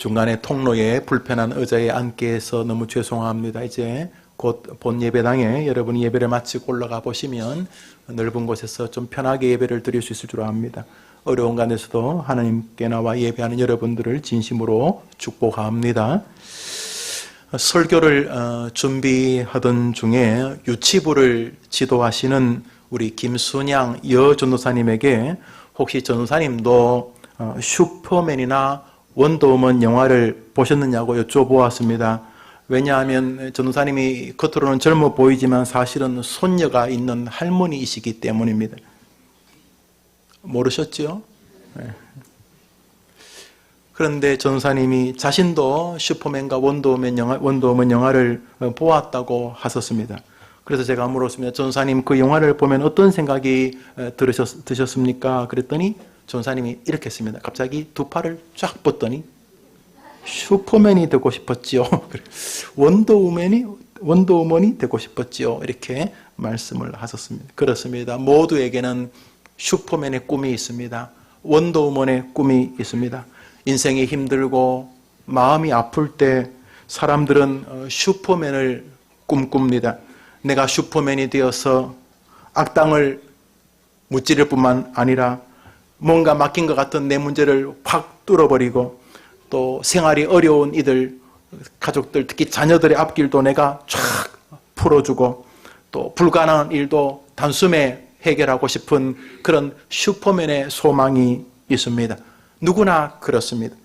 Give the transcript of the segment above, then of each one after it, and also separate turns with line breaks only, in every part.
중간에 통로에 불편한 의자에 앉게 해서 너무 죄송합니다. 이제 곧 본 예배당에 여러분이 예배를 마치고 올라가 보시면 넓은 곳에서 좀 편하게 예배를 드릴 수 있을 줄 압니다. 어려운 간에서도 하나님께 나와 예배하는 여러분들을 진심으로 축복합니다. 설교를 준비하던 중에 유치부를 지도하시는 우리 김순양 여전도사님에게 혹시 전도사님도 슈퍼맨이나 원더우먼 영화를 보셨느냐고 여쭤보았습니다. 왜냐하면 전도사님이 겉으로는 젊어 보이지만 사실은 손녀가 있는 할머니이시기 때문입니다. 모르셨죠? 네. 그런데 전도사님이 자신도 슈퍼맨과 원더우먼 영화를 보았다고 하셨습니다. 그래서 제가 물었습니다. 전도사님 그 영화를 보면 어떤 생각이 드셨습니까? 그랬더니 전도사님이 이렇게 했습니다. 갑자기 두 팔을 쫙 뻗더니 슈퍼맨이 되고 싶었지요. 원더우먼이 되고 싶었지요. 이렇게 말씀을 하셨습니다. 그렇습니다. 모두에게는 슈퍼맨의 꿈이 있습니다. 원더우먼의 꿈이 있습니다. 인생이 힘들고 마음이 아플 때 사람들은 슈퍼맨을 꿈꿉니다. 내가 슈퍼맨이 되어서 악당을 무찌를 뿐만 아니라 뭔가 맡긴 것 같은 내 문제를 확 뚫어버리고 또 생활이 어려운 이들, 가족들, 특히 자녀들의 앞길도 내가 쫙 풀어주고 또 불가능한 일도 단숨에 해결하고 싶은 그런 슈퍼맨의 소망이 있습니다. 누구나 그렇습니다.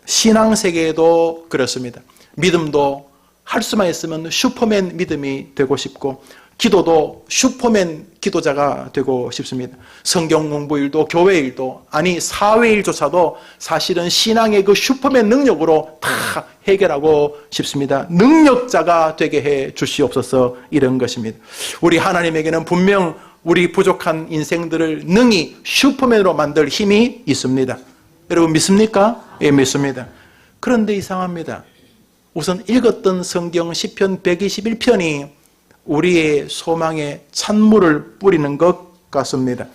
신앙세계에도 그렇습니다. 믿음도 할 수만 있으면 슈퍼맨 믿음이 되고 싶고 기도도 슈퍼맨 기도자가 되고 싶습니다. 성경 공부일도 교회 일도 아니 사회 일조차도 사실은 신앙의 그 슈퍼맨 능력으로 다 해결하고 싶습니다. 능력자가 되게 해 주시옵소서 이런 것입니다. 우리 하나님에게는 분명 우리 부족한 인생들을 능히 슈퍼맨으로 만들 힘이 있습니다. 여러분 믿습니까? 예, 믿습니다. 그런데 이상합니다. 우선 읽었던 성경 시편 121편이 우리의 소망에 찬물을 뿌리는 것 같습니다.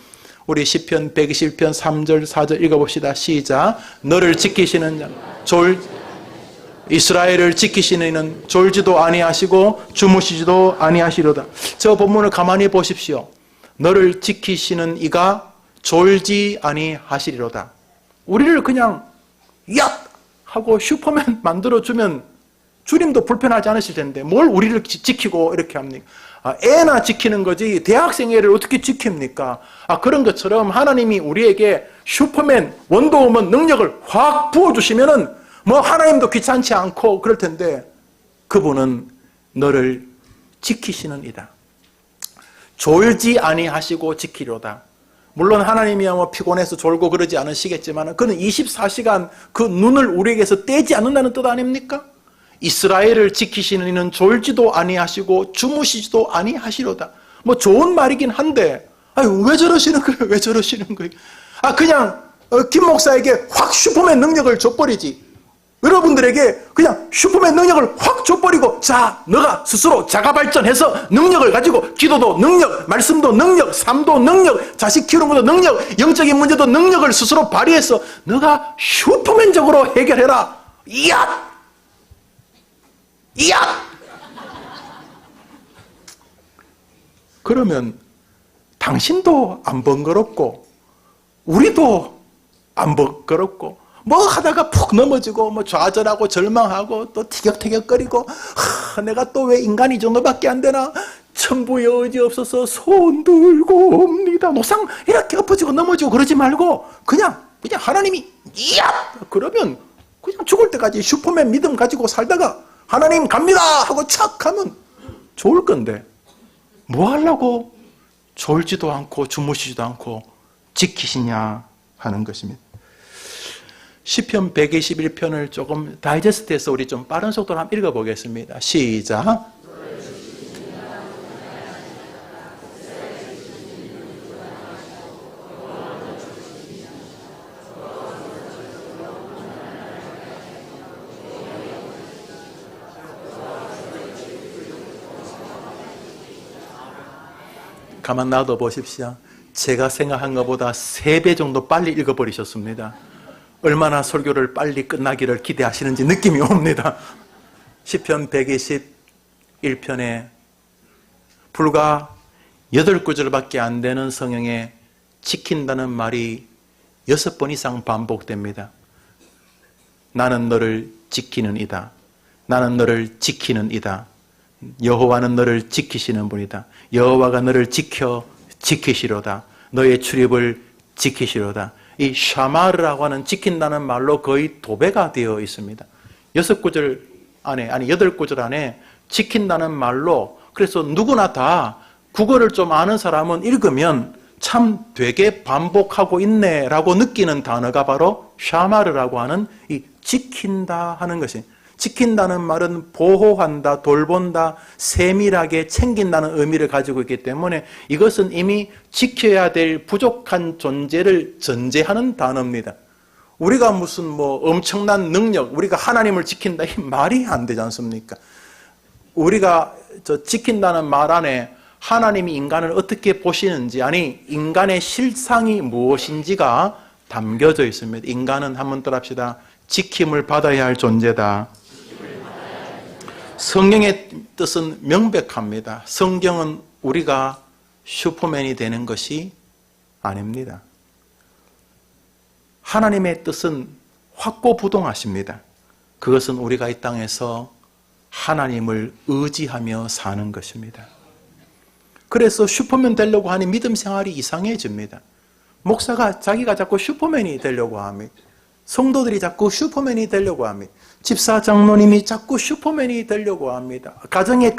우리 시편 121편 3절 4절 읽어봅시다. 시작. 너를 지키시는 자 이스라엘을 지키시는 이는 졸지도 아니하시고 주무시지도 아니하시로다. 저 본문을 가만히 보십시오. 너를 지키시는 이가 졸지 아니하시리로다. 우리를 그냥 야! 하고 슈퍼맨 만들어주면 주님도 불편하지 않으실 텐데 뭘 우리를 지키고 이렇게 합니까? 애나 지키는 거지 대학생 애를 어떻게 지킵니까? 그런 것처럼 하나님이 우리에게 슈퍼맨, 원더우먼 능력을 확 부어주시면은 뭐 하나님도 귀찮지 않고 그럴 텐데 그분은 너를 지키시는 이다. 졸지 아니하시고 지키려다. 물론 하나님이야 뭐 피곤해서 졸고 그러지 않으시겠지만 그는 24시간 그 눈을 우리에게서 떼지 않는다는 뜻 아닙니까? 이스라엘을 지키시는 이는 졸지도 아니하시고 주무시지도 아니하시로다. 뭐 좋은 말이긴 한데 왜 저러시는 거예요? 왜 저러시는 거예요? 그냥 김 목사에게 확 슈퍼맨 능력을 줘버리지. 여러분들에게 그냥 슈퍼맨 능력을 확 줘버리고 자 너가 스스로 자가발전해서 능력을 가지고 기도도 능력, 말씀도 능력, 삶도 능력, 자식 키우는 것도 능력, 영적인 문제도 능력을 스스로 발휘해서 너가 슈퍼맨적으로 해결해라. 이야! 그러면 당신도 안 번거롭고 우리도 안 번거롭고 뭐 하다가 푹 넘어지고 뭐 좌절하고 절망하고 또 티격태격거리고 내가 또 왜 인간이 정도밖에 안 되나 천부의 의지 없어서 손 들고 옵니다. 노상 이렇게 엎어지고 넘어지고 그러지 말고 그냥 하나님이 그러면 그냥 죽을 때까지 슈퍼맨 믿음 가지고 살다가 하나님 갑니다 하고 척 하면 좋을 건데 뭐 하려고 졸지도 않고 주무시지도 않고 지키시냐 하는 것입니다. 시편 121편을 조금 다이제스트해서 우리 좀 빠른 속도로 한번 읽어보겠습니다. 시작. 가만 놔둬 보십시오. 제가 생각한 것보다 3배 정도 빨리 읽어버리셨습니다. 얼마나 설교를 빨리 끝나기를 기대하시는지 느낌이 옵니다. 시편 121편에 불과 8구절밖에 안 되는 성경에 지킨다는 말이 6번 이상 반복됩니다. 나는 너를 지키는 이다. 나는 너를 지키는 이다. 여호와는 너를 지키시는 분이다. 여호와가 너를 지키시로다. 너의 출입을 지키시로다. 이 샤마르라고 하는 지킨다는 말로 거의 도배가 되어 있습니다. 6구절 안에, 아니 8구절 안에 지킨다는 말로, 그래서 누구나 다 국어를 좀 아는 사람은 읽으면 참 되게 반복하고 있네 라고 느끼는 단어가 바로 샤마르라고 하는 이 지킨다 하는 것이, 지킨다는 말은 보호한다, 돌본다, 세밀하게 챙긴다는 의미를 가지고 있기 때문에 이것은 이미 지켜야 될 부족한 존재를 전제하는 단어입니다. 우리가 무슨 뭐 엄청난 능력, 우리가 하나님을 지킨다, 이 말이 안 되지 않습니까? 우리가 지킨다는 말 안에 하나님이 인간을 어떻게 보시는지, 아니 인간의 실상이 무엇인지가 담겨져 있습니다. 인간은 한번 따라합시다. 지킴을 받아야 할 존재다. 성경의 뜻은 명백합니다. 성경은 우리가 슈퍼맨이 되는 것이 아닙니다. 하나님의 뜻은 확고부동하십니다. 그것은 우리가 이 땅에서 하나님을 의지하며 사는 것입니다. 그래서 슈퍼맨 되려고 하니 믿음 생활이 이상해집니다. 목사가 자기가 자꾸 슈퍼맨이 되려고 합니다. 성도들이 자꾸 슈퍼맨이 되려고 합니다. 집사 장로님이 자꾸 슈퍼맨이 되려고 합니다. 가정의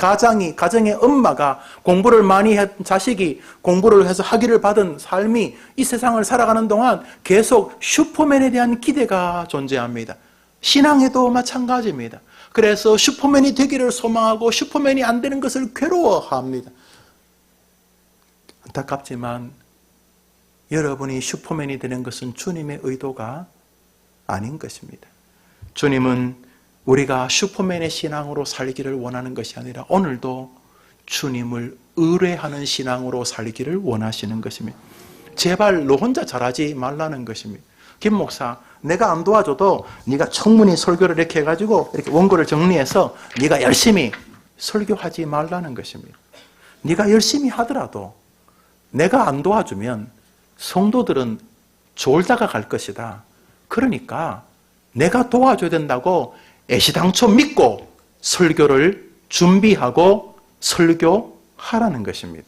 엄마가 공부를 많이 한 자식이 공부를 해서 학위를 받은 삶이 이 세상을 살아가는 동안 계속 슈퍼맨에 대한 기대가 존재합니다. 신앙에도 마찬가지입니다. 그래서 슈퍼맨이 되기를 소망하고 슈퍼맨이 안 되는 것을 괴로워합니다. 안타깝지만 여러분이 슈퍼맨이 되는 것은 주님의 의도가 아닌 것입니다. 주님은 우리가 슈퍼맨의 신앙으로 살기를 원하는 것이 아니라 오늘도 주님을 의뢰하는 신앙으로 살기를 원하시는 것입니다. 제발 너 혼자 잘하지 말라는 것입니다. 김 목사, 내가 안 도와줘도 네가 청문회 설교를 이렇게 해가지고 이렇게 원고를 정리해서 네가 열심히 설교하지 말라는 것입니다. 네가 열심히 하더라도 내가 안 도와주면 성도들은 졸다가 갈 것이다. 그러니까 내가 도와줘야 된다고 애시당초 믿고 설교를 준비하고 설교하라는 것입니다.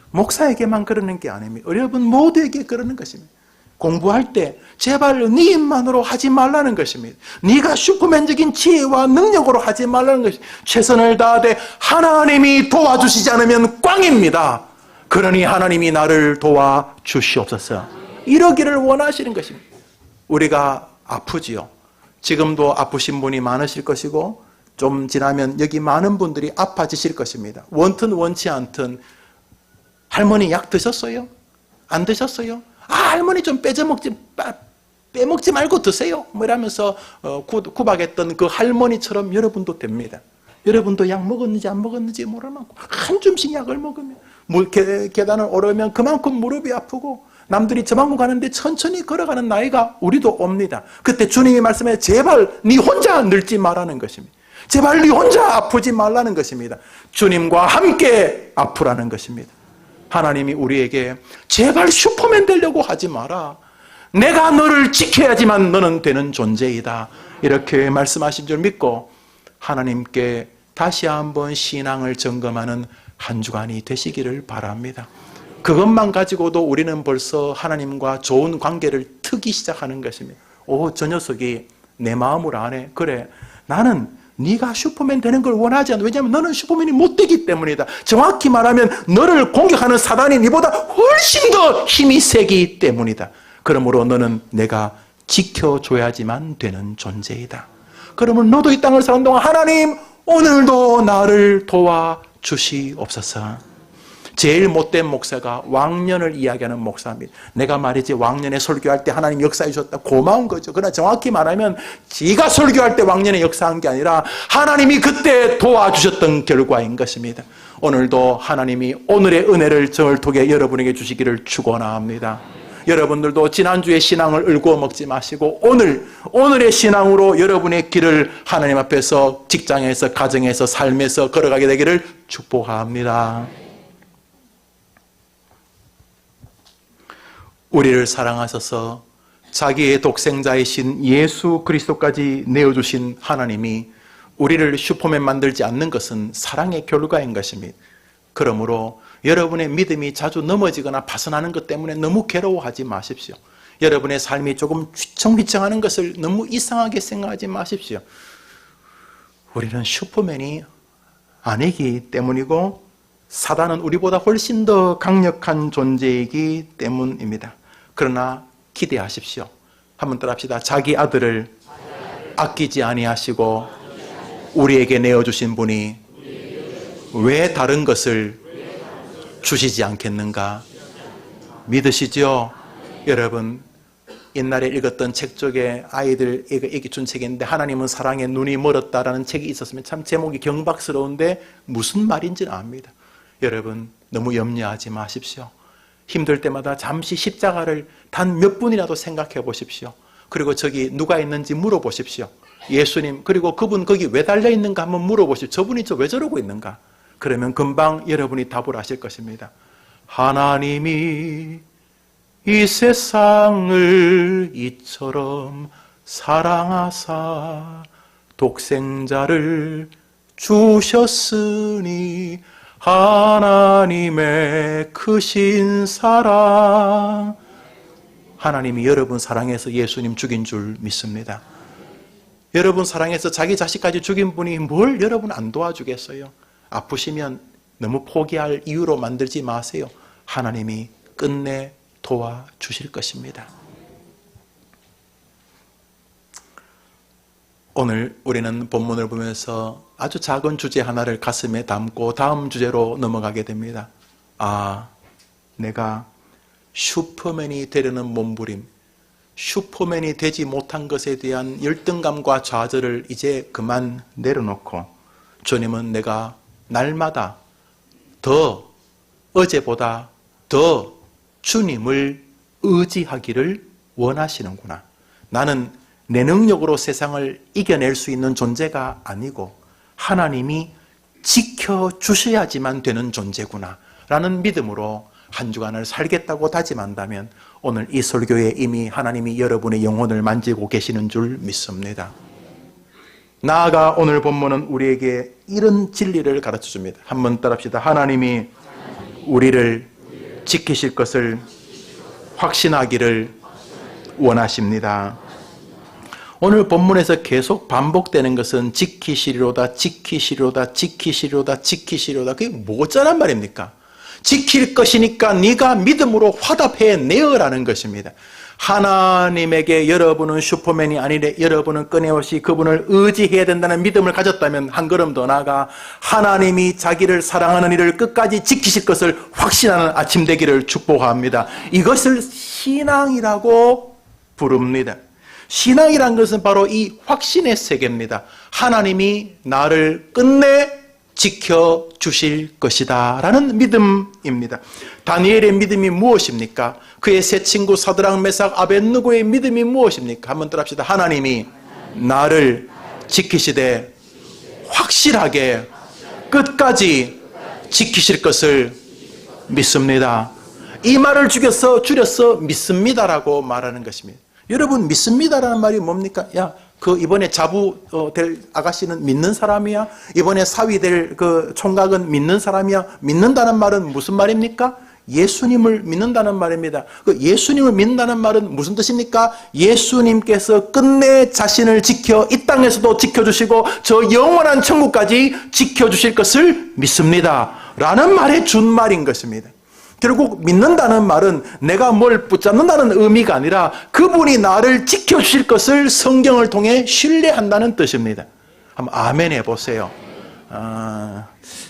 목사에게만 그러는 게 아닙니다. 여러분 모두에게 그러는 것입니다. 공부할 때 제발 네 입만으로 하지 말라는 것입니다. 네가 슈퍼맨적인 지혜와 능력으로 하지 말라는 것입니다. 최선을 다하되 하나님이 도와주시지 않으면 꽝입니다. 그러니 하나님이 나를 도와주시옵소서. 이러기를 원하시는 것입니다. 우리가 아프지요. 지금도 아프신 분이 많으실 것이고 좀 지나면 여기 많은 분들이 아파지실 것입니다. 원튼 원치 않든 할머니 약 드셨어요? 안 드셨어요? 할머니 좀 빼먹지 말고 드세요. 뭐 이러면서 구박했던 그 할머니처럼 여러분도 됩니다. 여러분도 약 먹었는지 안 먹었는지 모르만큼 한 줌씩 약을 먹으면 계단을 오르면 그만큼 무릎이 아프고 남들이 저만큼 가는데 천천히 걸어가는 나이가 우리도 옵니다. 그때 주님이 말씀해 제발 네 혼자 늙지 말라는 것입니다. 제발 네 혼자 아프지 말라는 것입니다. 주님과 함께 아프라는 것입니다. 하나님이 우리에게 제발 슈퍼맨 되려고 하지 마라. 내가 너를 지켜야지만 너는 되는 존재이다. 이렇게 말씀하신 줄 믿고 하나님께 다시 한번 신앙을 점검하는 한 주간이 되시기를 바랍니다. 그것만 가지고도 우리는 벌써 하나님과 좋은 관계를 트기 시작하는 것입니다. 저 녀석이 내 마음을 아네. 그래, 나는 네가 슈퍼맨 되는 걸 원하지 않아. 왜냐하면 너는 슈퍼맨이 못 되기 때문이다. 정확히 말하면 너를 공격하는 사단이 네보다 훨씬 더 힘이 세기 때문이다. 그러므로 너는 내가 지켜줘야지만 되는 존재이다. 그러면 너도 이 땅을 사는 동안 하나님 오늘도 나를 도와주시옵소서. 제일 못된 목사가 왕년을 이야기하는 목사입니다. 내가 말이지 왕년에 설교할 때 하나님 역사해 주셨다. 고마운 거죠. 그러나 정확히 말하면 지가 설교할 때 왕년에 역사한 게 아니라 하나님이 그때 도와주셨던 결과인 것입니다. 오늘도 하나님이 오늘의 은혜를 저를 통해 여러분에게 주시기를 축원합니다. 여러분들도 지난주의 신앙을 을구어 먹지 마시고 오늘의 신앙으로 여러분의 길을 하나님 앞에서 직장에서 가정에서 삶에서 걸어가게 되기를 축복합니다. 우리를 사랑하셔서 자기의 독생자이신 예수 그리스도까지 내어주신 하나님이 우리를 슈퍼맨 만들지 않는 것은 사랑의 결과인 것입니다. 그러므로 여러분의 믿음이 자주 넘어지거나 파손하는 것 때문에 너무 괴로워하지 마십시오. 여러분의 삶이 조금 휘청휘청하는 것을 너무 이상하게 생각하지 마십시오. 우리는 슈퍼맨이 아니기 때문이고 사단은 우리보다 훨씬 더 강력한 존재이기 때문입니다. 그러나 기대하십시오. 한번 따라합시다. 자기 아들을 아끼지 아니하시고 우리에게 내어주신 분이 왜 다른 것을 주시지 않겠는가? 믿으시죠? 여러분, 옛날에 읽었던 책 중에 아이들에게 준 책인데 하나님은 사랑에 눈이 멀었다라는 책이 있었으면 참 제목이 경박스러운데 무슨 말인지는 압니다. 여러분, 너무 염려하지 마십시오. 힘들 때마다 잠시 십자가를 단 몇 분이라도 생각해 보십시오. 그리고 저기 누가 있는지 물어보십시오. 예수님, 그리고 그분 거기 왜 달려있는가 한번 물어보십시오. 저분이 왜 저러고 있는가? 그러면 금방 여러분이 답을 하실 것입니다. 하나님이 이 세상을 이처럼 사랑하사 독생자를 주셨으니 하나님의 크신 사랑. 하나님이 여러분 사랑해서 예수님 죽인 줄 믿습니다. 여러분 사랑해서 자기 자식까지 죽인 분이 뭘 여러분 안 도와주겠어요? 아프시면 너무 포기할 이유로 만들지 마세요. 하나님이 끝내 도와주실 것입니다. 오늘 우리는 본문을 보면서 아주 작은 주제 하나를 가슴에 담고 다음 주제로 넘어가게 됩니다. 내가 슈퍼맨이 되려는 몸부림, 슈퍼맨이 되지 못한 것에 대한 열등감과 좌절을 이제 그만 내려놓고 주님은 내가 날마다 더 어제보다 더 주님을 의지하기를 원하시는구나. 나는 내 능력으로 세상을 이겨낼 수 있는 존재가 아니고 하나님이 지켜주셔야지만 되는 존재구나 라는 믿음으로 한 주간을 살겠다고 다짐한다면 오늘 이 설교에 이미 하나님이 여러분의 영혼을 만지고 계시는 줄 믿습니다. 나아가 오늘 본문은 우리에게 이런 진리를 가르쳐 줍니다. 한번 따라합시다. 하나님이 우리를 지키실 것을 확신하기를 원하십니다. 오늘 본문에서 계속 반복되는 것은 지키시리로다, 지키시리로다, 지키시리로다, 지키시리로다. 그게 뭐잖란 말입니까? 지킬 것이니까 네가 믿음으로 화답해내어라는 것입니다. 하나님에게 여러분은 슈퍼맨이 아니래 여러분은 끊임없이 그분을 의지해야 된다는 믿음을 가졌다면 한 걸음 더 나아가 하나님이 자기를 사랑하는 이를 끝까지 지키실 것을 확신하는 아침 되기를 축복합니다. 이것을 신앙이라고 부릅니다. 신앙이란 것은 바로 이 확신의 세계입니다. 하나님이 나를 끝내 지켜주실 것이다 라는 믿음입니다. 다니엘의 믿음이 무엇입니까? 그의 세 친구 사드락 메삭 아벳느고의 믿음이 무엇입니까? 한번 따라합시다. 하나님이 나를 지키시되 확실하게 끝까지 지키실 것을 믿습니다. 이 말을 줄여서 믿습니다라고 말하는 것입니다. 여러분, 믿습니다라는 말이 뭡니까? 이번에 자부 될 아가씨는 믿는 사람이야? 이번에 사위 될 총각은 믿는 사람이야? 믿는다는 말은 무슨 말입니까? 예수님을 믿는다는 말입니다. 예수님을 믿는다는 말은 무슨 뜻입니까? 예수님께서 끝내 자신을 지켜 이 땅에서도 지켜주시고 저 영원한 천국까지 지켜주실 것을 믿습니다 라는 말의 준말인 것입니다. 결국 믿는다는 말은 내가 뭘 붙잡는다는 의미가 아니라 그분이 나를 지켜주실 것을 성경을 통해 신뢰한다는 뜻입니다. 한번 아멘 해보세요.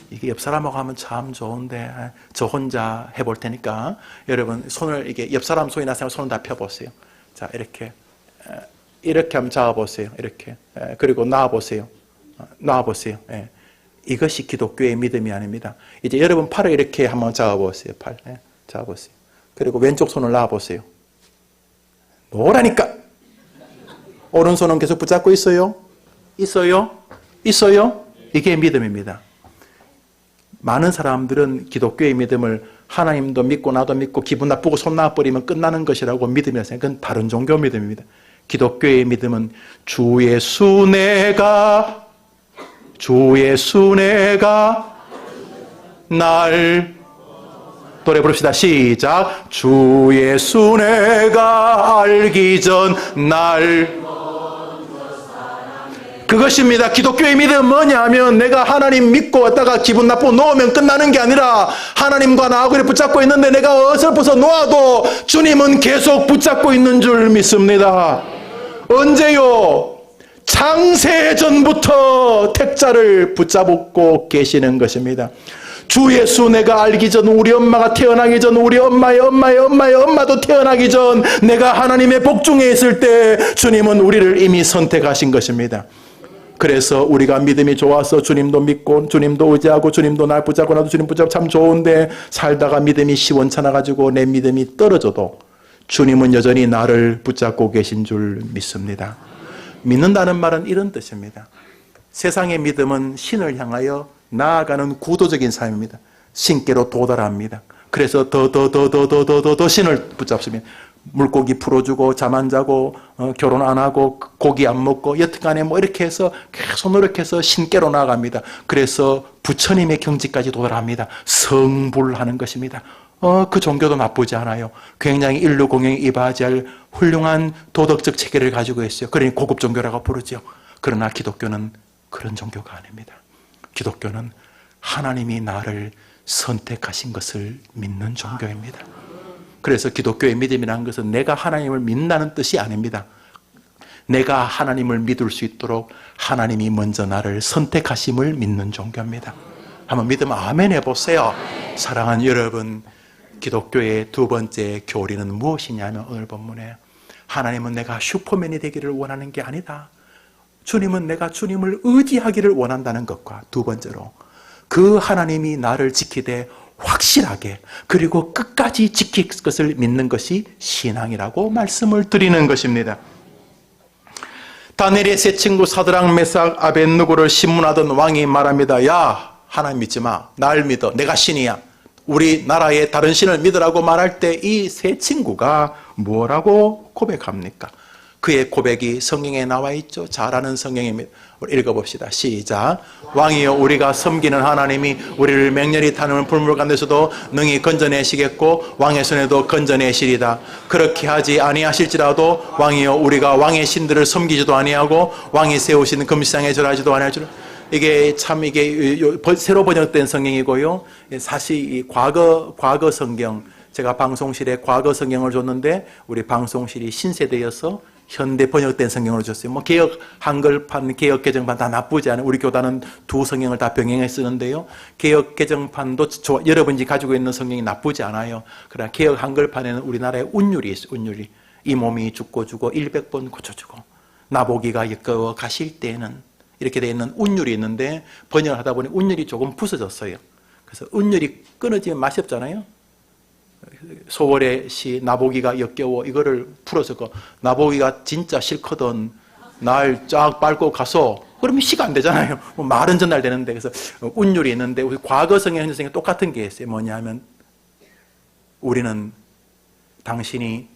이게 옆 사람하고 하면 참 좋은데 저 혼자 해볼 테니까 여러분 손을 이게 옆 사람 손이 나서 손을 다 펴보세요. 자, 이렇게 한번 잡아보세요. 이렇게 그리고 놔보세요. 이것이 기독교의 믿음이 아닙니다. 이제 여러분 팔을 이렇게 한번 잡아보세요. 팔 잡아보세요. 그리고 왼쪽 손을 놔보세요. 놓으라니까. 오른손은 계속 붙잡고 있어요? 있어요? 있어요? 이게 믿음입니다. 많은 사람들은 기독교의 믿음을 하나님도 믿고 나도 믿고 기분 나쁘고 손 나와버리면 끝나는 것이라고 믿음이라 생각하는 건 다른 종교 믿음입니다. 기독교의 믿음은 주 예수 내가 날 노래 부릅시다. 시작. 주 예수 내가 알기 전 날 그것입니다. 기독교의 믿음은 뭐냐면 내가 하나님 믿고 왔다가 기분 나쁘고 놓으면 끝나는 게 아니라 하나님과 나하고 이렇게 붙잡고 있는데 내가 어설퍼서 놓아도 주님은 계속 붙잡고 있는 줄 믿습니다. 언제요? 창세전부터 택자를 붙잡고 계시는 것입니다. 주 예수 내가 알기 전, 우리 엄마가 태어나기 전, 우리 엄마의 엄마도 태어나기 전 내가 하나님의 복중에 있을 때 주님은 우리를 이미 선택하신 것입니다. 그래서 우리가 믿음이 좋아서 주님도 믿고 주님도 의지하고 주님도 날 붙잡고 나도 주님 붙잡고 참 좋은데 살다가 믿음이 시원찮아가지고 내 믿음이 떨어져도 주님은 여전히 나를 붙잡고 계신 줄 믿습니다. 믿는다는 말은 이런 뜻입니다. 세상의 믿음은 신을 향하여 나아가는 구도적인 삶입니다. 신께로 도달합니다. 그래서 더 신을 붙잡습니다. 물고기 풀어주고 잠 안 자고 결혼 안 하고 고기 안 먹고 여튼간에 뭐 이렇게 해서 계속 노력해서 신께로 나아갑니다. 그래서 부처님의 경지까지 도달합니다. 성불하는 것입니다. 그 종교도 나쁘지 않아요. 굉장히 인류 공영에 이바지할 훌륭한 도덕적 체계를 가지고 있어요. 그러니 고급 종교라고 부르죠. 그러나 기독교는 그런 종교가 아닙니다. 기독교는 하나님이 나를 선택하신 것을 믿는 종교입니다. 그래서 기독교의 믿음이라는 것은 내가 하나님을 믿는다는 뜻이 아닙니다. 내가 하나님을 믿을 수 있도록 하나님이 먼저 나를 선택하심을 믿는 종교입니다. 한번 믿으면 아멘 해보세요. 사랑하는 여러분, 기독교의 두 번째 교리는 무엇이냐면 오늘 본문에 하나님은 내가 슈퍼맨이 되기를 원하는 게 아니다. 주님은 내가 주님을 의지하기를 원한다는 것과 두 번째로 그 하나님이 나를 지키되 확실하게 그리고 끝까지 지킬 것을 믿는 것이 신앙이라고 말씀을 드리는 것입니다. 다니엘의 세 친구 사드락 메삭 아벳느고를 신문하던 왕이 말합니다. 야, 하나님 믿지 마. 날 믿어. 내가 신이야. 우리 나라의 다른 신을 믿으라고 말할 때 이 세 친구가 뭐라고 고백합니까? 그의 고백이 성경에 나와 있죠. 잘 아는 성경입니다. 읽어봅시다. 시작. 왕이여, 우리가 섬기는 하나님이 우리를 맹렬히 타는 불물 가운데서도 능히 건져내시겠고 왕의 손에도 건져내시리다. 그렇게 하지 아니하실지라도 왕이여, 우리가 왕의 신들을 섬기지도 아니하고 왕이 세우신 금시상에 절하지도 아니할 줄. 이게 참 이게 새로 번역된 성경이고요. 사실 이 과거 성경, 제가 방송실에 과거 성경을 줬는데 우리 방송실이 신세대여서 현대 번역된 성경으로 줬어요. 뭐 개역 한글판, 개역 개정판 다 나쁘지 않아요. 우리 교단은 두 성경을 다 병행해 쓰는데요. 개역 개정판도 여러분이 가지고 있는 성경이 나쁘지 않아요. 그러나 개역 한글판에는 우리나라에 운율이 있어요. 운율이. 이 몸이 죽고 100번 고쳐주고 나보기가 역겨워 가실 때에는 이렇게 되어 있는 운율이 있는데 번역을 하다 보니 운율이 조금 부서졌어요. 그래서 운율이 끊어지면 맛이 없잖아요. 소월의 시 나보기가 역겨워 이거를 풀어서 나보기가 진짜 싫거든 날 쫙 밟고 가서 그러면 시가 안 되잖아요. 뭐 말은 전달 되는데. 그래서 운율이 있는데 우리 과거 성경 현재 성경 똑같은 게 있어요. 뭐냐면 우리는 당신이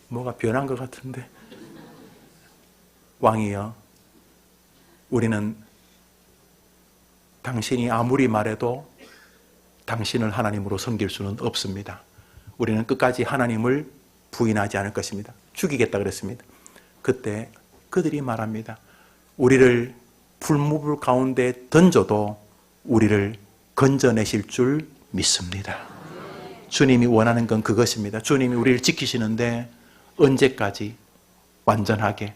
뭐가 변한 것 같은데 왕이여, 우리는 당신이 아무리 말해도 당신을 하나님으로 섬길 수는 없습니다. 우리는 끝까지 하나님을 부인하지 않을 것입니다. 죽이겠다 그랬습니다. 그때 그들이 말합니다. 우리를 불무불 가운데 던져도 우리를 건져내실 줄 믿습니다. 주님이 원하는 건 그것입니다. 주님이 우리를 지키시는데 언제까지 완전하게,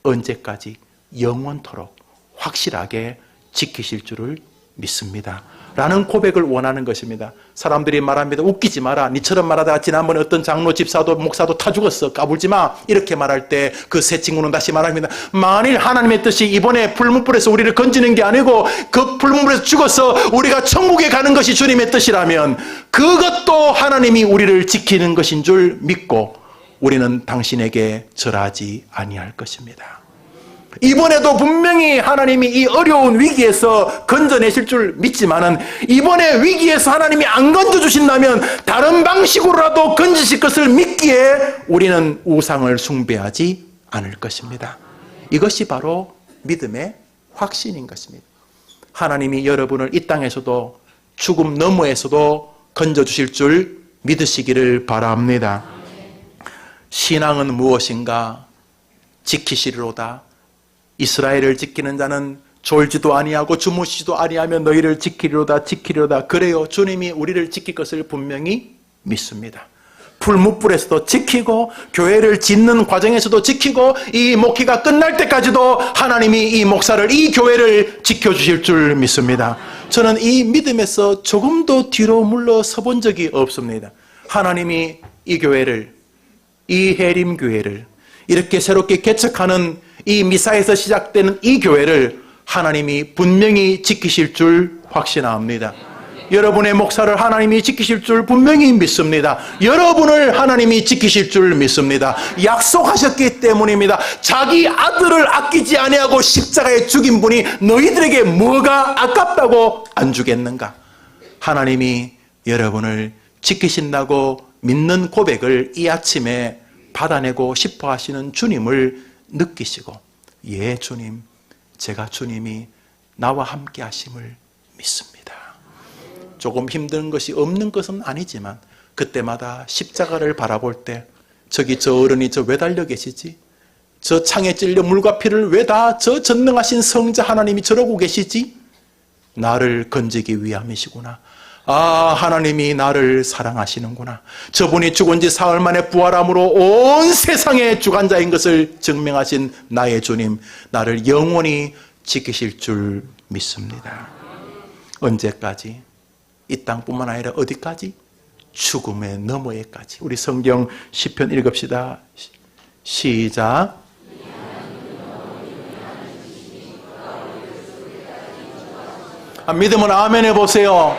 언제까지 영원토록 확실하게 지키실 줄을 믿습니다. 라는 고백을 원하는 것입니다. 사람들이 말합니다. 웃기지 마라. 니처럼 말하다가 지난번에 어떤 장로, 집사도, 목사도 타 죽었어. 까불지 마. 이렇게 말할 때 그 새 친구는 다시 말합니다. 만일 하나님의 뜻이 이번에 불문불에서 우리를 건지는 게 아니고 그 불문불에서 죽어서 우리가 천국에 가는 것이 주님의 뜻이라면 그것도 하나님이 우리를 지키는 것인 줄 믿고 우리는 당신에게 절하지 아니할 것입니다. 이번에도 분명히 하나님이 이 어려운 위기에서 건져내실 줄 믿지만은 이번에 위기에서 하나님이 안 건져주신다면 다른 방식으로라도 건지실 것을 믿기에 우리는 우상을 숭배하지 않을 것입니다. 이것이 바로 믿음의 확신인 것입니다. 하나님이 여러분을 이 땅에서도 죽음 너머에서도 건져주실 줄 믿으시기를 바랍니다. 신앙은 무엇인가? 지키시리로다. 이스라엘을 지키는 자는 졸지도 아니하고 주무시지도 아니하며 너희를 지키리로다 지키리로다. 그래요. 주님이 우리를 지킬 것을 분명히 믿습니다. 불무불에서도 지키고 교회를 짓는 과정에서도 지키고 이 목회가 끝날 때까지도 하나님이 이 목사를 이 교회를 지켜주실 줄 믿습니다. 저는 이 믿음에서 조금도 뒤로 물러서 본 적이 없습니다. 하나님이 이 교회를 이 해림교회를 이렇게 새롭게 개척하는 이 미사에서 시작되는 이 교회를 하나님이 분명히 지키실 줄 확신합니다. 여러분의 목사를 하나님이 지키실 줄 분명히 믿습니다. 여러분을 하나님이 지키실 줄 믿습니다. 약속하셨기 때문입니다. 자기 아들을 아끼지 아니하고 십자가에 죽인 분이 너희들에게 뭐가 아깝다고 안 주겠는가? 하나님이 여러분을 지키신다고 믿는 고백을 이 아침에 받아내고 싶어 하시는 주님을 느끼시고, 예 주님, 제가 주님이 나와 함께 하심을 믿습니다. 조금 힘든 것이 없는 것은 아니지만 그때마다 십자가를 바라볼 때 저기 저 어른이 저 왜 달려 계시지? 저 창에 찔려 물과 피를 왜 다 저 전능하신 성자 하나님이 저러고 계시지? 나를 건지기 위함이시구나. 아, 하나님이 나를 사랑하시는구나. 저분이 죽은 지 사흘 만에 부활함으로 온 세상의 주관자인 것을 증명하신 나의 주님, 나를 영원히 지키실 줄 믿습니다. 언제까지? 이 땅뿐만 아니라 어디까지? 죽음의 너머에까지. 우리 성경 시편 읽읍시다. 시작. 믿으면 아멘 해보세요.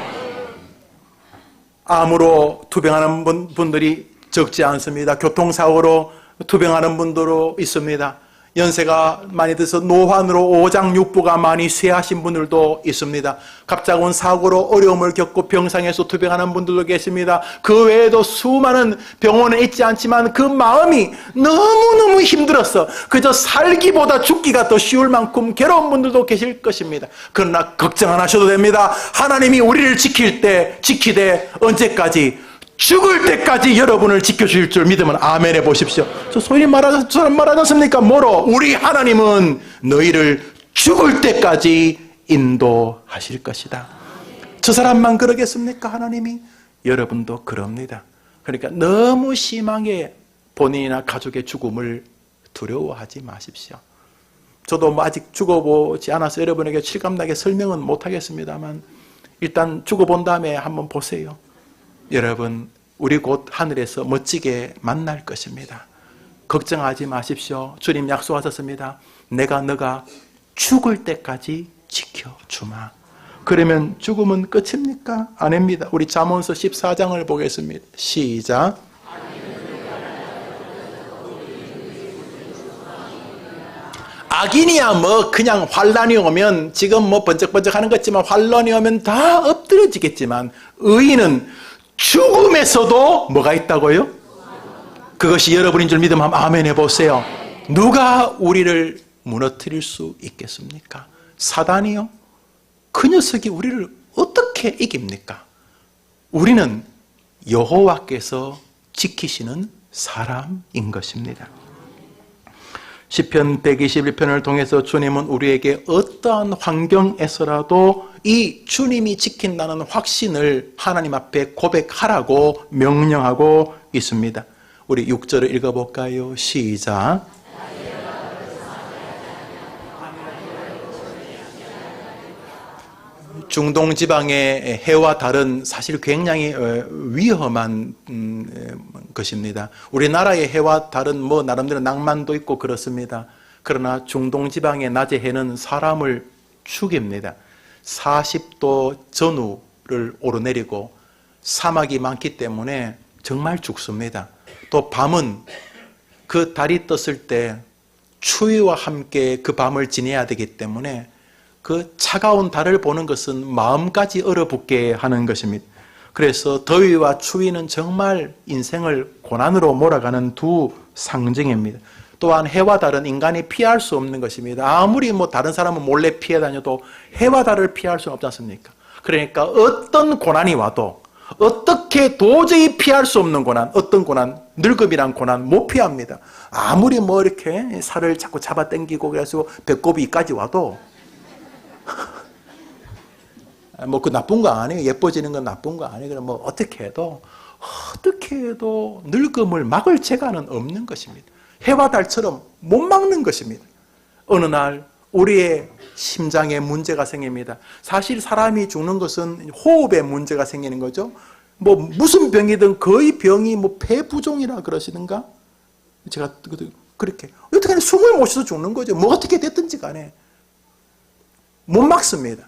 암으로 투병하는 분들이 적지 않습니다. 교통사고로 투병하는 분들도 있습니다. 연세가 많이 들어서 노환으로 오장육부가 많이 쇠하신 분들도 있습니다. 갑작은 사고로 어려움을 겪고 병상에서 투병하는 분들도 계십니다. 그 외에도 수많은 병원에 있지 않지만 그 마음이 너무너무 힘들어서 그저 살기보다 죽기가 더 쉬울 만큼 괴로운 분들도 계실 것입니다. 그러나 걱정 안 하셔도 됩니다. 하나님이 우리를 지키되 언제까지? 죽을 때까지 여러분을 지켜주실 줄 믿으면 아멘 해보십시오. 저 소위 말하지 않습니까? 뭐로? 우리 하나님은 너희를 죽을 때까지 인도하실 것이다. 저 사람만 그러겠습니까? 하나님이? 여러분도 그럽니다. 그러니까 너무 심하게 본인이나 가족의 죽음을 두려워하지 마십시오. 저도 아직 죽어보지 않아서 여러분에게 실감나게 설명은 못하겠습니다만 일단 죽어본 다음에 한번 보세요. 여러분, 우리 곧 하늘에서 멋지게 만날 것입니다. 걱정하지 마십시오. 주님 약속하셨습니다. 내가 너가 죽을 때까지 지켜주마. 그러면 죽음은 끝입니까? 아닙니다. 우리 잠언서 14장을 보겠습니다. 시작. 악인이야 뭐 그냥 환란이 오면 지금 뭐 번쩍번쩍 하는 것 같지만 환란이 오면 다 엎드려지겠지만 의인은 죽음에서도 뭐가 있다고요? 그것이 여러분인 줄 믿으면 아멘 해보세요. 누가 우리를 무너뜨릴 수 있겠습니까? 사단이요? 그 녀석이 우리를 어떻게 이깁니까? 우리는 여호와께서 지키시는 사람인 것입니다. 시편 121편을 통해서 주님은 우리에게 어떠한 환경에서라도 이 주님이 지킨다는 확신을 하나님 앞에 고백하라고 명령하고 있습니다. 우리 6절을 읽어볼까요? 시작. 중동 지방의 해와 달은 사실 굉장히 위험한 것입니다. 우리나라의 해와 달은 뭐 나름대로 낭만도 있고 그렇습니다. 그러나 중동 지방의 낮의 해는 사람을 죽입니다. 40도 전후를 오르내리고 사막이 많기 때문에 정말 죽습니다. 또 밤은 그 달이 떴을 때 추위와 함께 그 밤을 지내야 되기 때문에 그 차가운 달을 보는 것은 마음까지 얼어붙게 하는 것입니다. 그래서 더위와 추위는 정말 인생을 고난으로 몰아가는 두 상징입니다. 또한 해와 달은 인간이 피할 수 없는 것입니다. 아무리 뭐 다른 사람은 몰래 피해 다녀도 해와 달을 피할 수는 없지 않습니까? 그러니까 어떤 고난이 와도 어떻게 도저히 피할 수 없는 고난, 어떤 고난, 늙음이란 고난 못 피합니다. 아무리 뭐 이렇게 살을 자꾸 잡아당기고 그래서 배꼽이까지 와도 뭐 그 나쁜 거 아니에요. 예뻐지는 건 나쁜 거 아니에요. 그럼 뭐 어떻게 해도 늙음을 막을 재간은 없는 것입니다. 해와 달처럼 못 막는 것입니다. 어느 날 우리의 심장에 문제가 생깁니다. 사실 사람이 죽는 것은 호흡에 문제가 생기는 거죠. 뭐 무슨 병이든 거의 병이 뭐 폐부종이라 그러시든가 제가 그렇게 어떻게 숨을 못 쉬어서 죽는 거죠. 뭐 어떻게 됐든지 간에 못 막습니다.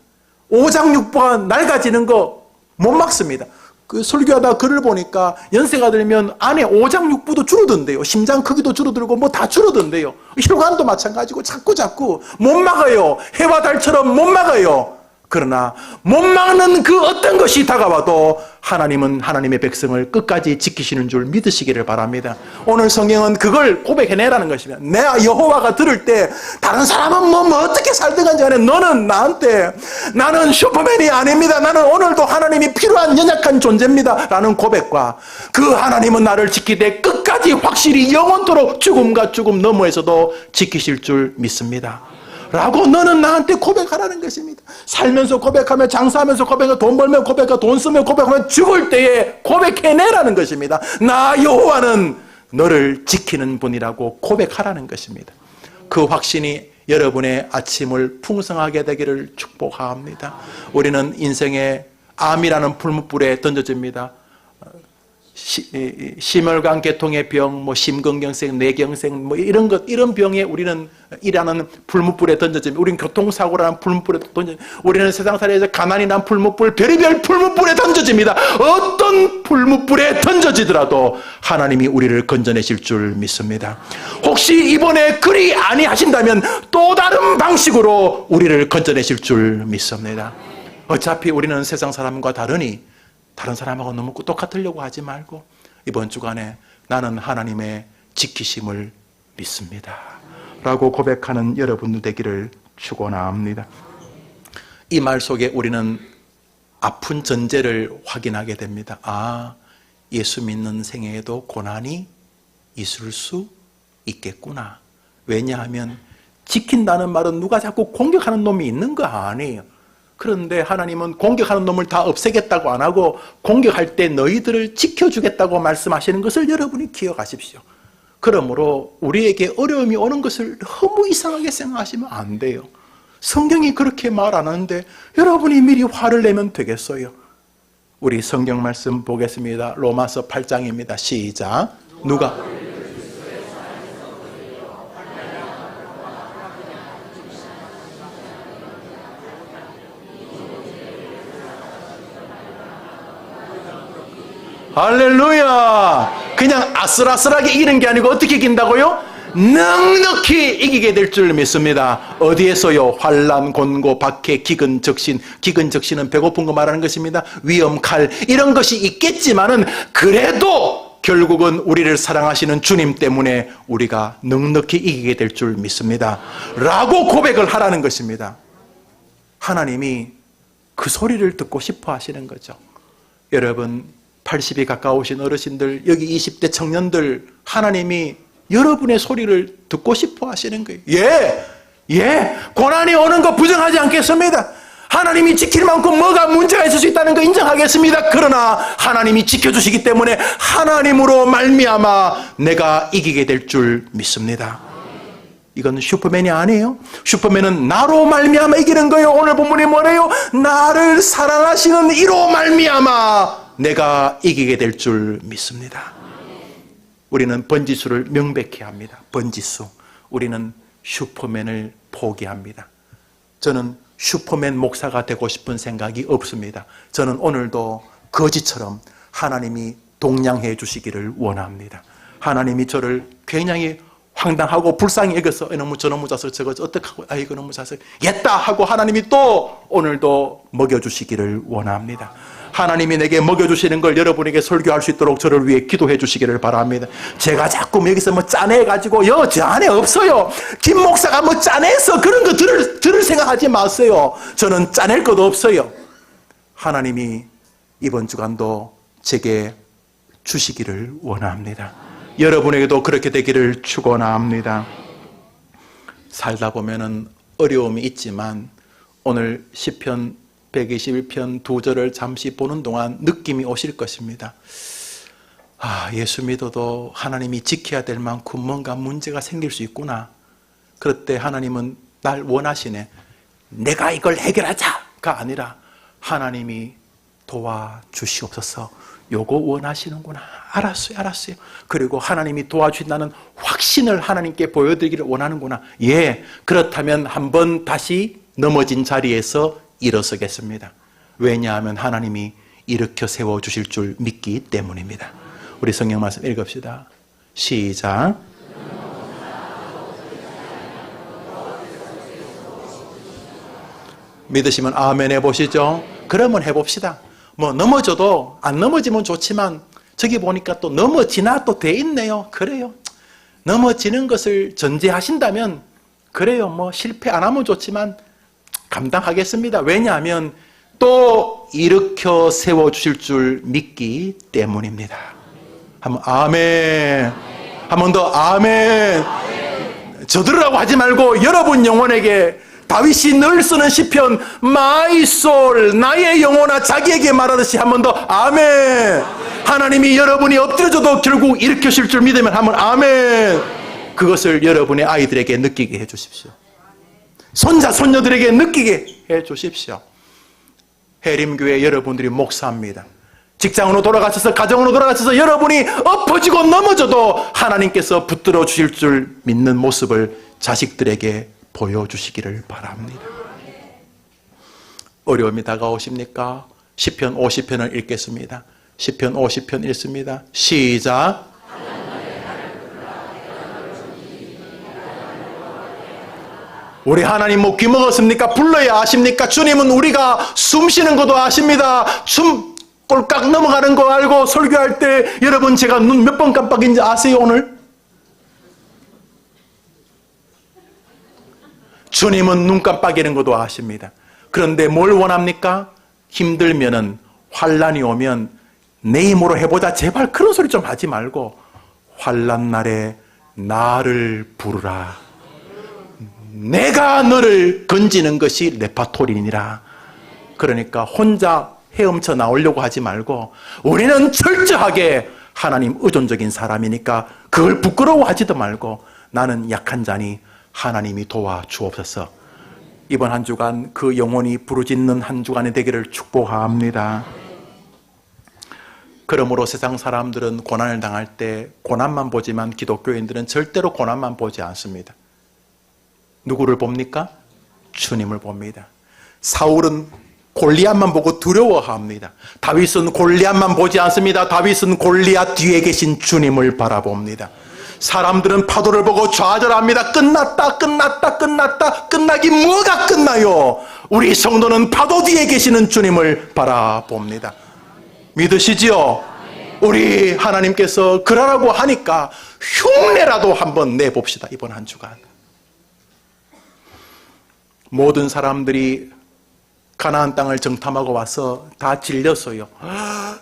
오장육부가 낡아지는 거 못 막습니다. 그 설교하다 글을 보니까 연세가 들면 안에 오장육부도 줄어든대요. 심장 크기도 줄어들고 뭐 다 줄어든대요. 혈관도 마찬가지고 자꾸 못 막아요. 해와 달처럼 못 막아요. 그러나 못 막는 그 어떤 것이 다가와도 하나님은 하나님의 백성을 끝까지 지키시는 줄 믿으시기를 바랍니다. 오늘 성경은 그걸 고백해내라는 것입니다. 내가 여호와가 들을 때 다른 사람은 뭐 어떻게 살든 간에 너는 나한테 나는 슈퍼맨이 아닙니다. 나는 오늘도 하나님이 필요한 연약한 존재입니다. 라는 고백과 그 하나님은 나를 지키되 끝까지 확실히 영원토록 죽음과 죽음 너머에서도 지키실 줄 믿습니다. 라고 너는 나한테 고백하라는 것입니다. 살면서 고백하며 장사하면서 고백하며 돈 벌면 고백하며 돈 쓰면 고백하며 죽을 때에 고백해내라는 것입니다. 나 여호와는 너를 지키는 분이라고 고백하라는 것입니다. 그 확신이 여러분의 아침을 풍성하게 되기를 축복합니다. 우리는 인생의 암이라는 풀무불에 던져집니다. 심혈관 계통의 병, 뭐 심근경색, 뇌경색, 뭐 이런 병에 우리는 일하는 풀무불에 던져집니다. 우리는 교통사고라는 풀무불에 던져집니다. 우리는 세상살이에서 가난이 난 풀무불, 별의별 풀무불에 던져집니다. 어떤 풀무불에 던져지더라도 하나님이 우리를 건져내실 줄 믿습니다. 혹시 이번에 그리 아니하신다면 또 다른 방식으로 우리를 건져내실 줄 믿습니다. 어차피 우리는 세상 사람과 다르니 다른 사람하고 너무 똑같으려고 하지 말고 이번 주간에 나는 하나님의 지키심을 믿습니다. 라고 고백하는 여러분들 되기를 축원합니다. 이 말 속에 우리는 아픈 전제를 확인하게 됩니다. 아, 예수 믿는 생애에도 고난이 있을 수 있겠구나. 왜냐하면 지킨다는 말은 누가 자꾸 공격하는 놈이 있는 거 아니에요. 그런데 하나님은 공격하는 놈을 다 없애겠다고 안 하고 공격할 때 너희들을 지켜주겠다고 말씀하시는 것을 여러분이 기억하십시오. 그러므로 우리에게 어려움이 오는 것을 너무 이상하게 생각하시면 안 돼요. 성경이 그렇게 말 안 하는데 여러분이 미리 화를 내면 되겠어요. 우리 성경 말씀 보겠습니다. 로마서 8장입니다. 시작. 누가 할렐루야. 그냥 아슬아슬하게 이기는 게 아니고 어떻게 이긴다고요? 넉넉히 이기게 될 줄 믿습니다. 어디에서요? 환난, 곤고, 박해, 기근, 적신. 기근, 적신은 배고픈 거 말하는 것입니다. 위험, 칼 이런 것이 있겠지만은 그래도 결국은 우리를 사랑하시는 주님 때문에 우리가 넉넉히 이기게 될 줄 믿습니다. 라고 고백을 하라는 것입니다. 하나님이 그 소리를 듣고 싶어 하시는 거죠. 여러분 80이 가까우신 어르신들, 여기 20대 청년들, 하나님이 여러분의 소리를 듣고 싶어 하시는 거예요. 고난이 오는 거 부정하지 않겠습니다. 하나님이 지킬 만큼 뭐가 문제가 있을 수 있다는 거 인정하겠습니다. 그러나 하나님이 지켜주시기 때문에 하나님으로 말미암아 내가 이기게 될 줄 믿습니다. 이건 슈퍼맨이 아니에요. 슈퍼맨은 나로 말미암아 이기는 거예요. 오늘 본문이 뭐래요? 나를 사랑하시는 이로 말미암아 내가 이기게 될 줄 믿습니다. 우리는 번지수를 명백히 합니다. 번지수. 우리는 슈퍼맨을 포기합니다. 저는 슈퍼맨 목사가 되고 싶은 생각이 없습니다. 저는 오늘도 거지처럼 하나님이 동냥해 주시기를 원합니다. 하나님이 저를 굉장히 황당하고 불쌍히 여겨서 저놈의 자식 저거 어떡하고 아이고 너무 자식 옛다 하고 하나님이 또 오늘도 먹여주시기를 원합니다. 하나님이 내게 먹여주시는 걸 여러분에게 설교할 수 있도록 저를 위해 기도해 주시기를 바랍니다. 제가 자꾸 여기서 뭐 짜내가지고 저 안에 없어요. 김 목사가 뭐 짜내서 그런 거 들을 생각하지 마세요. 저는 짜낼 것도 없어요. 하나님이 이번 주간도 제게 주시기를 원합니다. 여러분에게도 그렇게 되기를 축원합니다. 살다 보면은 어려움이 있지만 오늘 시편 121편 2절을 잠시 보는 동안 느낌이 오실 것입니다. 예수 믿어도 하나님이 지켜야 될 만큼 뭔가 문제가 생길 수 있구나. 그럴 때 하나님은 날 원하시네. 내가 이걸 해결하자가 아니라 하나님이 도와주시옵소서. 요거 원하시는구나. 알았어요. 그리고 하나님이 도와주신다는 확신을 하나님께 보여드리기를 원하는구나. 그렇다면 한번 다시 넘어진 자리에서 일어서겠습니다. 왜냐하면 하나님이 일으켜 세워주실 줄 믿기 때문입니다. 우리 성경 말씀 읽읍시다. 시작. 믿으시면 아멘 해보시죠. 그러면 해봅시다. 뭐 넘어져도 안 넘어지면 좋지만 저기 보니까 또 넘어지나 또 돼 있네요. 그래요. 넘어지는 것을 전제하신다면 그래요. 뭐 실패 안 하면 좋지만 감당하겠습니다. 왜냐하면 또 일으켜 세워주실 줄 믿기 때문입니다. 한번 아멘. 한 번 더 아멘. 저들으라고 하지 말고 여러분 영혼에게 다윗이 늘 쓰는 시편 My soul 나의 영혼아 자기에게 말하듯이 한 번 더 아멘. 하나님이 여러분이 엎드려져도 결국 일으키실 줄 믿으면 한번 아멘. 그것을 여러분의 아이들에게 느끼게 해주십시오. 손자 손녀들에게 느끼게 해주십시오. 해림교회 여러분들이 목사입니다. 직장으로 돌아가셔서 가정으로 돌아가셔서 여러분이 엎어지고 넘어져도 하나님께서 붙들어 주실 줄 믿는 모습을 자식들에게 보여주시기를 바랍니다. 어려움이 다가오십니까? 시편 50편을 읽겠습니다. 시편 50편 읽습니다. 시작. 우리 하나님 뭐 귀먹었습니까? 불러야 아십니까? 주님은 우리가 숨 쉬는 것도 아십니다. 숨 꼴깍 넘어가는 거 알고 설교할 때 여러분 제가 눈 몇 번 깜빡인지 아세요 오늘? 주님은 눈 깜빡이는 것도 아십니다. 그런데 뭘 원합니까? 힘들면은 환난이 오면 내 힘으로 해보자 제발 그런 소리 좀 하지 말고 환난 날에 나를 부르라. 내가 너를 건지는 것이 레파토리니라. 그러니까 혼자 헤엄쳐 나오려고 하지 말고 우리는 철저하게 하나님 의존적인 사람이니까 그걸 부끄러워하지도 말고 나는 약한 자니 하나님이 도와주옵소서. 이번 한 주간 그 영혼이 부르짖는 한 주간이 되기를 축복합니다. 그러므로 세상 사람들은 고난을 당할 때 고난만 보지만 기독교인들은 절대로 고난만 보지 않습니다. 누구를 봅니까? 주님을 봅니다. 사울은 골리앗만 보고 두려워합니다. 다윗은 골리앗만 보지 않습니다. 다윗은 골리앗 뒤에 계신 주님을 바라봅니다. 사람들은 파도를 보고 좌절합니다. 끝났다. 끝나기 뭐가 끝나요? 우리 성도는 파도 뒤에 계시는 주님을 바라봅니다. 믿으시지요? 우리 하나님께서 그러라고 하니까 흉내라도 한번 내봅시다. 이번 한 주간 모든 사람들이 가나안 땅을 정탐하고 와서 다 질렸어요.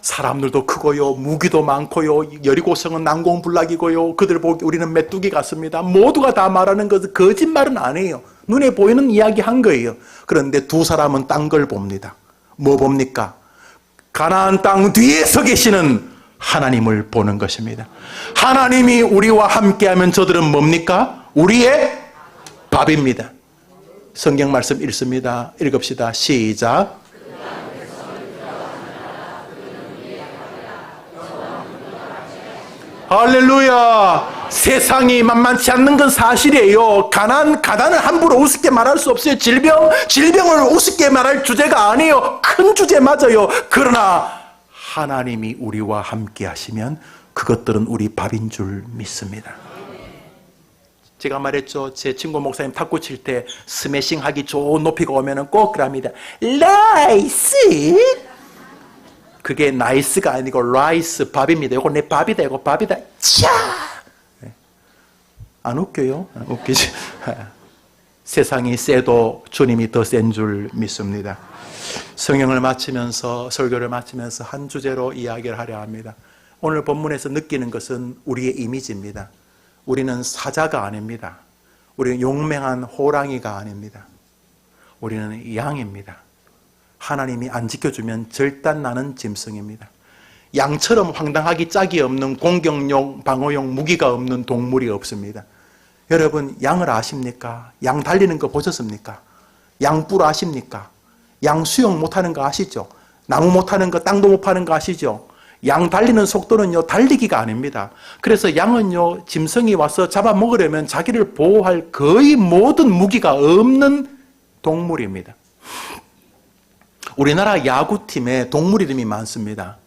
사람들도 크고요, 무기도 많고요, 여리고성은 난공불락이고요, 그들 보기 우리는 메뚜기 같습니다. 모두가 다 말하는 것은 거짓말은 아니에요. 눈에 보이는 이야기 한 거예요. 그런데 두 사람은 딴 걸 봅니다. 뭐 봅니까? 가나안 땅 뒤에 서 계시는 하나님을 보는 것입니다. 하나님이 우리와 함께하면 저들은 뭡니까? 우리의 밥입니다. 성경 말씀 읽습니다. 읽읍시다. 시작. 할렐루야. 세상이 만만치 않는 건 사실이에요. 가난을 함부로 우습게 말할 수 없어요. 질병을 우습게 말할 주제가 아니에요. 큰 주제 맞아요. 그러나 하나님이 우리와 함께 하시면 그것들은 우리 밥인 줄 믿습니다. 제가 말했죠. 제 친구 목사님 탁구 칠 때 스매싱 하기 좋은 높이가 오면 꼭 그럽니다. 라이스. 그게 나이스가 아니고 라이스, 밥입니다. 이거 내 밥이다. 이거 밥이다. 차! 안 웃겨요? 웃기지? 세상이 세도 주님이 더 센 줄 믿습니다. 성경을 마치면서, 설교를 마치면서 한 주제로 이야기를 하려 합니다. 오늘 본문에서 느끼는 것은 우리의 이미지입니다. 우리는 사자가 아닙니다. 우리는 용맹한 호랑이가 아닙니다. 우리는 양입니다. 하나님이 안 지켜주면 절단나는 짐승입니다. 양처럼 황당하기 짝이 없는 공격용, 방어용 무기가 없는 동물이 없습니다. 여러분, 양을 아십니까? 양 달리는 거 보셨습니까? 양뿔 아십니까? 양 수영 못하는 거 아시죠? 나무 못하는 거, 땅도 못 파는 거 아시죠? 양 달리는 속도는요, 달리기가 아닙니다. 그래서 양은요, 짐승이 와서 잡아먹으려면 자기를 보호할 거의 모든 무기가 없는 동물입니다. 우리나라 야구팀에 동물 이름이 많습니다.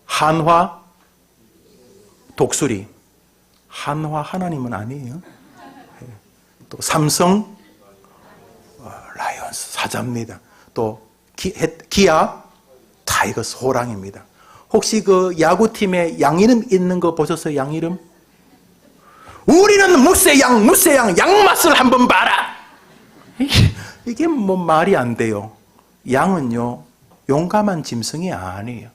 한화, 독수리. 한화 하나님은 아니에요. 또 삼성, 라이온스, 사자입니다. 또 기아, 타이거스, 호랑입니다. 혹시 그 야구팀에 양 이름 있는 거 보셨어요? 양 이름? 우리는 무쇠양, 양맛을 한번 봐라. 이게 뭐 말이 안 돼요. 양은요, 용감한 짐승이 아니에요.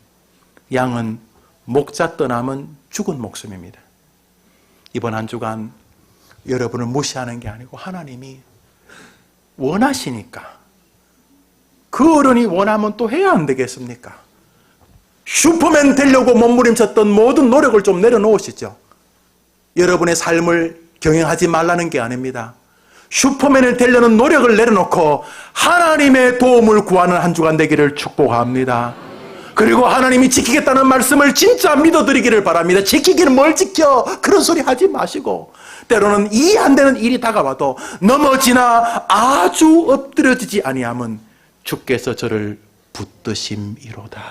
양은 목자 떠나면 죽은 목숨입니다. 이번 한 주간 여러분을 무시하는 게 아니고 하나님이 원하시니까, 그 어른이 원하면 또 해야 안 되겠습니까? 슈퍼맨 되려고 몸부림쳤던 모든 노력을 좀 내려놓으시죠. 여러분의 삶을 경영하지 말라는 게 아닙니다. 슈퍼맨을 되려는 노력을 내려놓고 하나님의 도움을 구하는 한 주간 되기를 축복합니다. 그리고 하나님이 지키겠다는 말씀을 진짜 믿어드리기를 바랍니다. 지키기는 뭘 지켜? 그런 소리 하지 마시고, 때로는 이해 안 되는 일이 다가와도 넘어지나 아주 엎드려지지 아니하면 주께서 저를 붙드심이로다.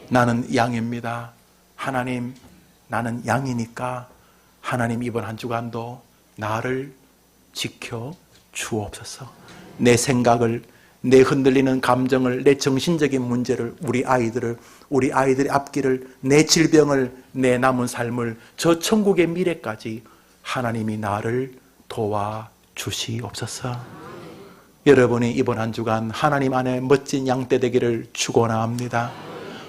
나는 양입니다. 하나님, 나는 양이니까 하나님 이번 한 주간도 나를 지켜 주옵소서. 내 생각을, 내 흔들리는 감정을, 내 정신적인 문제를, 우리 아이들의 앞길을, 내 질병을, 내 남은 삶을, 저 천국의 미래까지 하나님이 나를 도와주시옵소서. 여러분이 이번 한 주간 하나님 안에 멋진 양떼 되기를 축원합니다.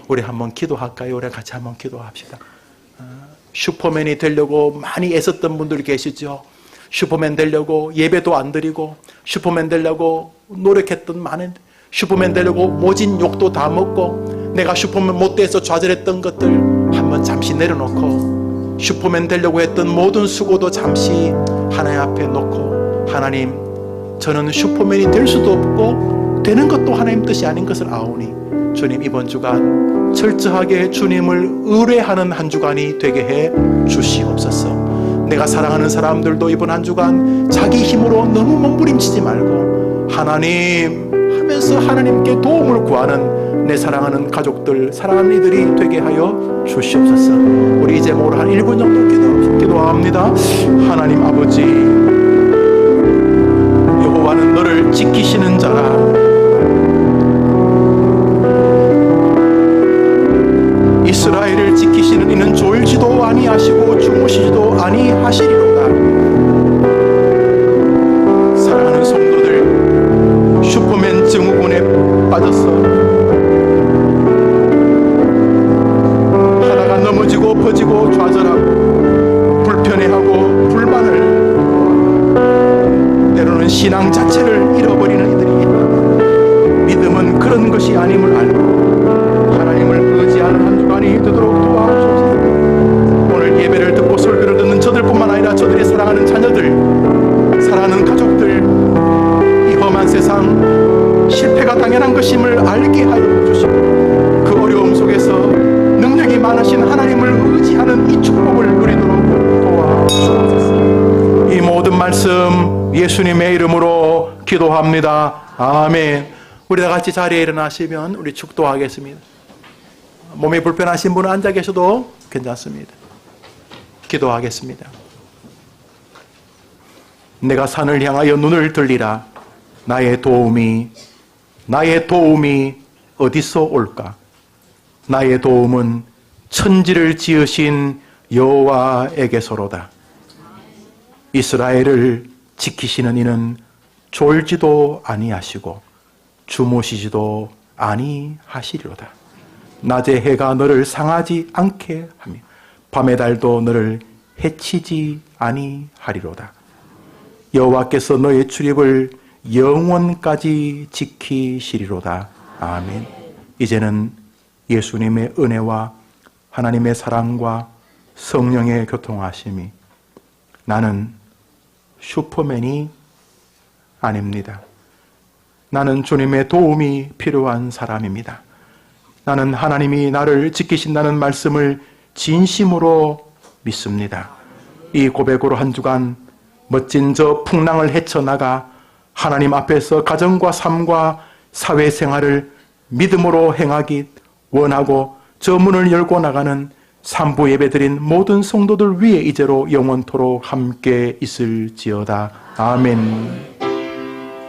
우리 한번 기도할까요? 우리 같이 한번 기도합시다. 슈퍼맨이 되려고 많이 애썼던 분들 계시죠? 슈퍼맨 되려고 예배도 안 드리고, 슈퍼맨 되려고 노력했던 많은, 슈퍼맨 되려고 모진 욕도 다 먹고, 내가 슈퍼맨 못 돼서 좌절했던 것들 한번 잠시 내려놓고, 슈퍼맨 되려고 했던 모든 수고도 잠시 하나님 앞에 놓고, 하나님, 저는 슈퍼맨이 될 수도 없고 되는 것도 하나님 뜻이 아닌 것을 아오니 주님, 이번 주간 철저하게 주님을 의뢰하는 한 주간이 되게 해 주시옵소서. 내가 사랑하는 사람들도 이번 한 주간 자기 힘으로 너무 몸부림치지 말고 하나님 하면서 하나님께 도움을 구하는 내 사랑하는 가족들, 사랑하는 이들이 되게 하여 주시옵소서. 우리 이제 모두 한 1분 정도 기도합니다. 하나님 아버지, 여호와는 너를 지키시는 자라. 이스라엘을 지키시는 이는 졸지도 아니하시고 주무시지도 아니하시리로다. 사랑하는 성도들, 슈퍼맨 증후군에 빠졌어 하다가 넘어지고 퍼지고 좌절하고 불편해하고 불만을, 때로는 신앙 자체를 잃어버리는 이들이 있다. 믿음은 그런 것이 아님을 알고 하나님을 의지하는 한 주간이 되도록 도와주옵소서. 오늘 예배를 듣고 설교를 듣는 저들뿐만 예수님의 이름으로 기도합니다. 아멘. 우리 다 같이 자리에 일어나시면 우리 축도하겠습니다. 몸이 불편하신 분은 앉아 계셔도 괜찮습니다. 기도하겠습니다. 내가 산을 향하여 눈을 들리라. 나의 도움이 어디서 올까? 나의 도움은 천지를 지으신 여호와에게서로다. 이스라엘을 지키시는 이는 졸지도 아니하시고 주무시지도 아니하시리로다. 낮에 해가 너를 상하지 않게 하며 밤의 달도 너를 해치지 아니하리로다. 여호와께서 너의 출입을 영원까지 지키시리로다. 아멘. 이제는 예수님의 은혜와 하나님의 사랑과 성령의 교통하심이, 나는 슈퍼맨이 아닙니다. 나는 주님의 도움이 필요한 사람입니다. 나는 하나님이 나를 지키신다는 말씀을 진심으로 믿습니다. 이 고백으로 한 주간 멋진 저 풍랑을 헤쳐나가 하나님 앞에서 가정과 삶과 사회생활을 믿음으로 행하기 원하고 저 문을 열고 나가는 산부 예배드린 모든 성도들 위에 이제로 영원토록 함께 있을지어다. 아멘.